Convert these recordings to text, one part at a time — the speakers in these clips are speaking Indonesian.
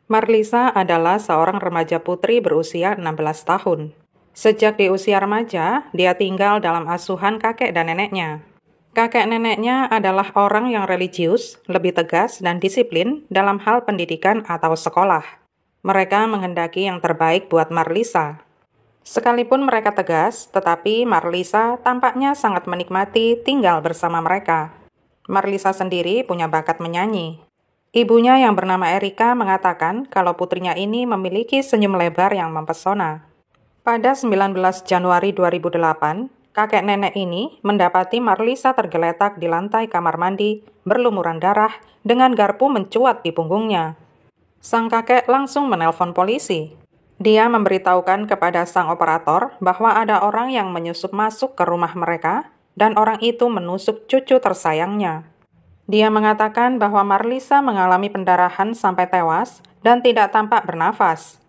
Marlisa adalah seorang remaja putri berusia 16 tahun. Sejak di usia remaja, dia tinggal dalam asuhan kakek dan neneknya. Kakek neneknya adalah orang yang religius, lebih tegas dan disiplin dalam hal pendidikan atau sekolah. Mereka menghendaki yang terbaik buat Marlisa. Sekalipun mereka tegas, tetapi Marlisa tampaknya sangat menikmati tinggal bersama mereka. Marlisa sendiri punya bakat menyanyi. Ibunya yang bernama Erika mengatakan kalau putrinya ini memiliki senyum lebar yang mempesona. Pada 19 Januari 2008, kakek nenek ini mendapati Marlisa tergeletak di lantai kamar mandi, berlumuran darah, dengan garpu mencuat di punggungnya. Sang kakek langsung menelpon polisi. Dia memberitahukan kepada sang operator bahwa ada orang yang menyusup masuk ke rumah mereka dan orang itu menusuk cucu tersayangnya. Dia mengatakan bahwa Marlisa mengalami pendarahan sampai tewas dan tidak tampak bernafas.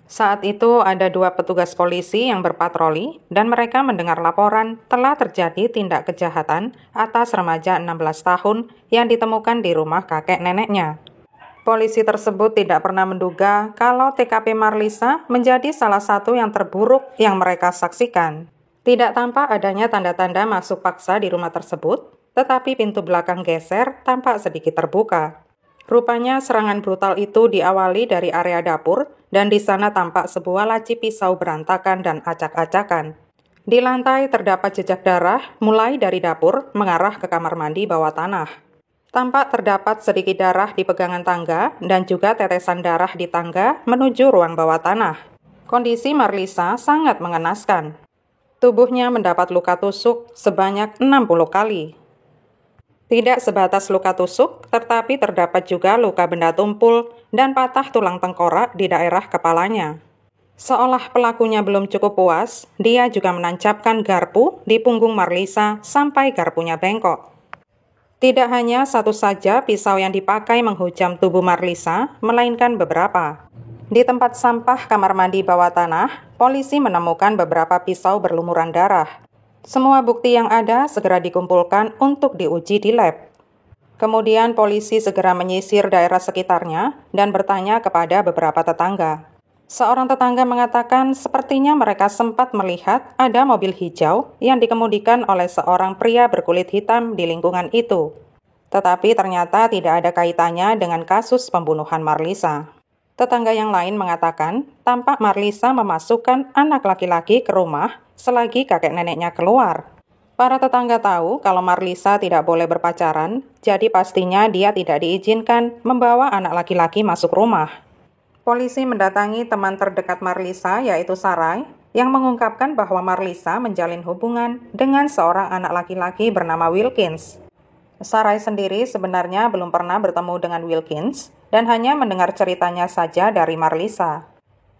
Saat itu ada 2 petugas polisi yang berpatroli dan mereka mendengar laporan telah terjadi tindak kejahatan atas remaja 16 tahun yang ditemukan di rumah kakek neneknya. Polisi tersebut tidak pernah menduga kalau TKP Marlisa menjadi salah satu yang terburuk yang mereka saksikan. Tidak tampak adanya tanda-tanda masuk paksa di rumah tersebut, tetapi pintu belakang geser tampak sedikit terbuka. Rupanya serangan brutal itu diawali dari area dapur dan di sana tampak sebuah laci pisau berantakan dan acak-acakan. Di lantai terdapat jejak darah mulai dari dapur mengarah ke kamar mandi bawah tanah. Tampak terdapat sedikit darah di pegangan tangga dan juga tetesan darah di tangga menuju ruang bawah tanah. Kondisi Marlisa sangat mengenaskan. Tubuhnya mendapat luka tusuk sebanyak 60 kali. Tidak sebatas luka tusuk, tetapi terdapat juga luka benda tumpul dan patah tulang tengkorak di daerah kepalanya. Seolah pelakunya belum cukup puas, dia juga menancapkan garpu di punggung Marlisa sampai garpunya bengkok. Tidak hanya satu saja pisau yang dipakai menghujam tubuh Marlisa, melainkan beberapa. Di tempat sampah kamar mandi bawah tanah, polisi menemukan beberapa pisau berlumuran darah. Semua bukti yang ada segera dikumpulkan untuk diuji di lab. Kemudian polisi segera menyisir daerah sekitarnya dan bertanya kepada beberapa tetangga. Seorang tetangga mengatakan sepertinya mereka sempat melihat ada mobil hijau yang dikemudikan oleh seorang pria berkulit hitam di lingkungan itu. Tetapi ternyata tidak ada kaitannya dengan kasus pembunuhan Marlisa. Tetangga yang lain mengatakan tampak Marlisa memasukkan anak laki-laki ke rumah selagi kakek neneknya keluar. Para tetangga tahu kalau Marlisa tidak boleh berpacaran, jadi pastinya dia tidak diizinkan membawa anak laki-laki masuk rumah. Polisi mendatangi teman terdekat Marlisa, yaitu Sarai, yang mengungkapkan bahwa Marlisa menjalin hubungan dengan seorang anak laki-laki bernama Wilkins. Sarai sendiri sebenarnya belum pernah bertemu dengan Wilkins dan hanya mendengar ceritanya saja dari Marlisa.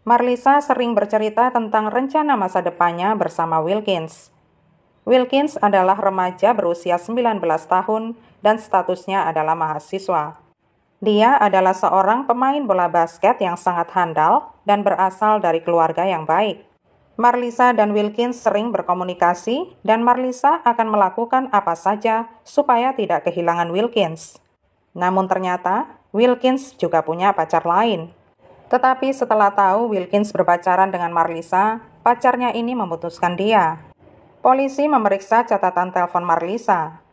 Marlisa sering bercerita tentang rencana masa depannya bersama Wilkins. Wilkins adalah remaja berusia 19 tahun dan statusnya adalah mahasiswa. Dia adalah seorang pemain bola basket yang sangat handal dan berasal dari keluarga yang baik. Marlisa dan Wilkins sering berkomunikasi dan Marlisa akan melakukan apa saja supaya tidak kehilangan Wilkins. Namun ternyata Wilkins juga punya pacar lain. Tetapi setelah tahu Wilkins berpacaran dengan Marlisa, pacarnya ini memutuskan dia. Polisi memeriksa catatan telepon Marlisa.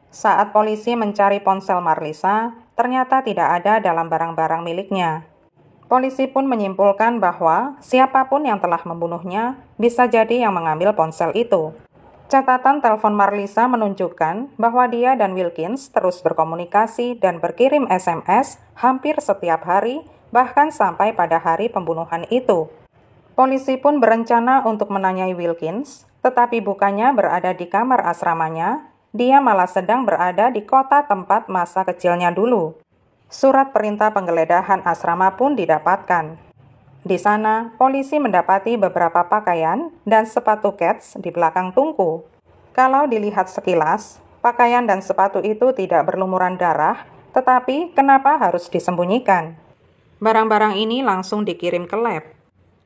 Saat polisi mencari ponsel Marlisa, ternyata tidak ada dalam barang-barang miliknya. Polisi pun menyimpulkan bahwa siapapun yang telah membunuhnya bisa jadi yang mengambil ponsel itu. Catatan telepon Marlisa menunjukkan bahwa dia dan Wilkins terus berkomunikasi dan berkirim SMS hampir setiap hari, bahkan sampai pada hari pembunuhan itu. Polisi pun berencana untuk menanyai Wilkins, tetapi bukannya berada di kamar asramanya, dia malah sedang berada di kota tempat masa kecilnya dulu. Surat perintah penggeledahan asrama pun didapatkan. Di sana, polisi mendapati beberapa pakaian dan sepatu kets di belakang tungku. Kalau dilihat sekilas, pakaian dan sepatu itu tidak berlumuran darah, tetapi kenapa harus disembunyikan? Barang-barang ini langsung dikirim ke lab.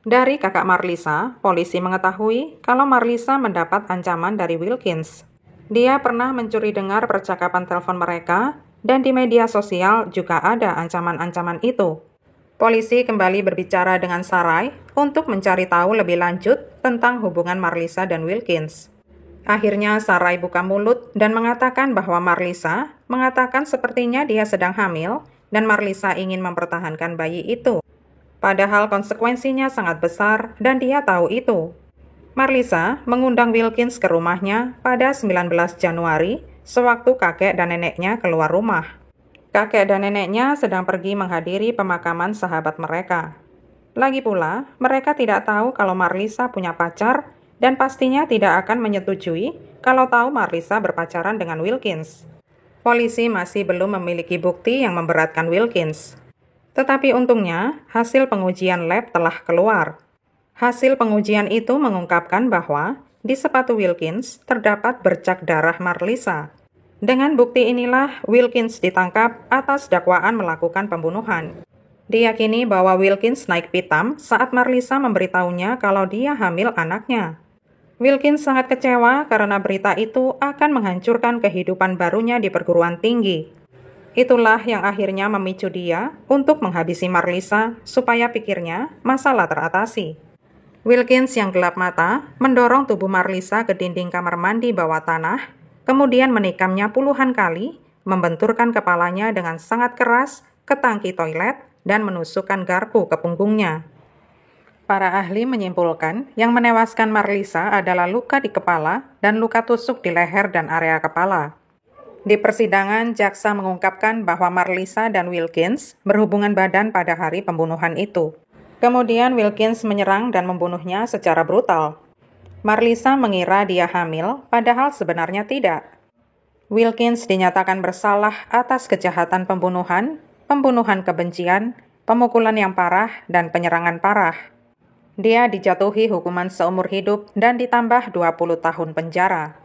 Dari kakak Marlisa, polisi mengetahui kalau Marlisa mendapat ancaman dari Wilkins. Dia pernah mencuri dengar percakapan telepon mereka, dan di media sosial juga ada ancaman-ancaman itu. Polisi kembali berbicara dengan Sarai untuk mencari tahu lebih lanjut tentang hubungan Marlisa dan Wilkins. Akhirnya Sarai buka mulut dan mengatakan bahwa Marlisa mengatakan sepertinya dia sedang hamil dan Marlisa ingin mempertahankan bayi itu. Padahal konsekuensinya sangat besar dan dia tahu itu. Marlisa mengundang Wilkins ke rumahnya pada 19 Januari sewaktu kakek dan neneknya keluar rumah. Kakek dan neneknya sedang pergi menghadiri pemakaman sahabat mereka. Lagi pula, mereka tidak tahu kalau Marlisa punya pacar dan pastinya tidak akan menyetujui kalau tahu Marlisa berpacaran dengan Wilkins. Polisi masih belum memiliki bukti yang memberatkan Wilkins. Tetapi untungnya, hasil pengujian lab telah keluar. Hasil pengujian itu mengungkapkan bahwa di sepatu Wilkins terdapat bercak darah Marlisa. Dengan bukti inilah Wilkins ditangkap atas dakwaan melakukan pembunuhan. Diyakini bahwa Wilkins naik pitam saat Marlisa memberitahunya kalau dia hamil anaknya. Wilkins sangat kecewa karena berita itu akan menghancurkan kehidupan barunya di perguruan tinggi. Itulah yang akhirnya memicu dia untuk menghabisi Marlisa supaya pikirnya masalah teratasi. Wilkins yang gelap mata mendorong tubuh Marlisa ke dinding kamar mandi bawah tanah, kemudian menikamnya puluhan kali, membenturkan kepalanya dengan sangat keras ke tangki toilet, dan menusukkan garpu ke punggungnya. Para ahli menyimpulkan yang menewaskan Marlisa adalah luka di kepala dan luka tusuk di leher dan area kepala. Di persidangan, jaksa mengungkapkan bahwa Marlisa dan Wilkins berhubungan badan pada hari pembunuhan itu. Kemudian Wilkins menyerang dan membunuhnya secara brutal. Marlisa mengira dia hamil, padahal sebenarnya tidak. Wilkins dinyatakan bersalah atas kejahatan pembunuhan, pembunuhan kebencian, pemukulan yang parah, dan penyerangan parah. Dia dijatuhi hukuman seumur hidup dan ditambah 20 tahun penjara.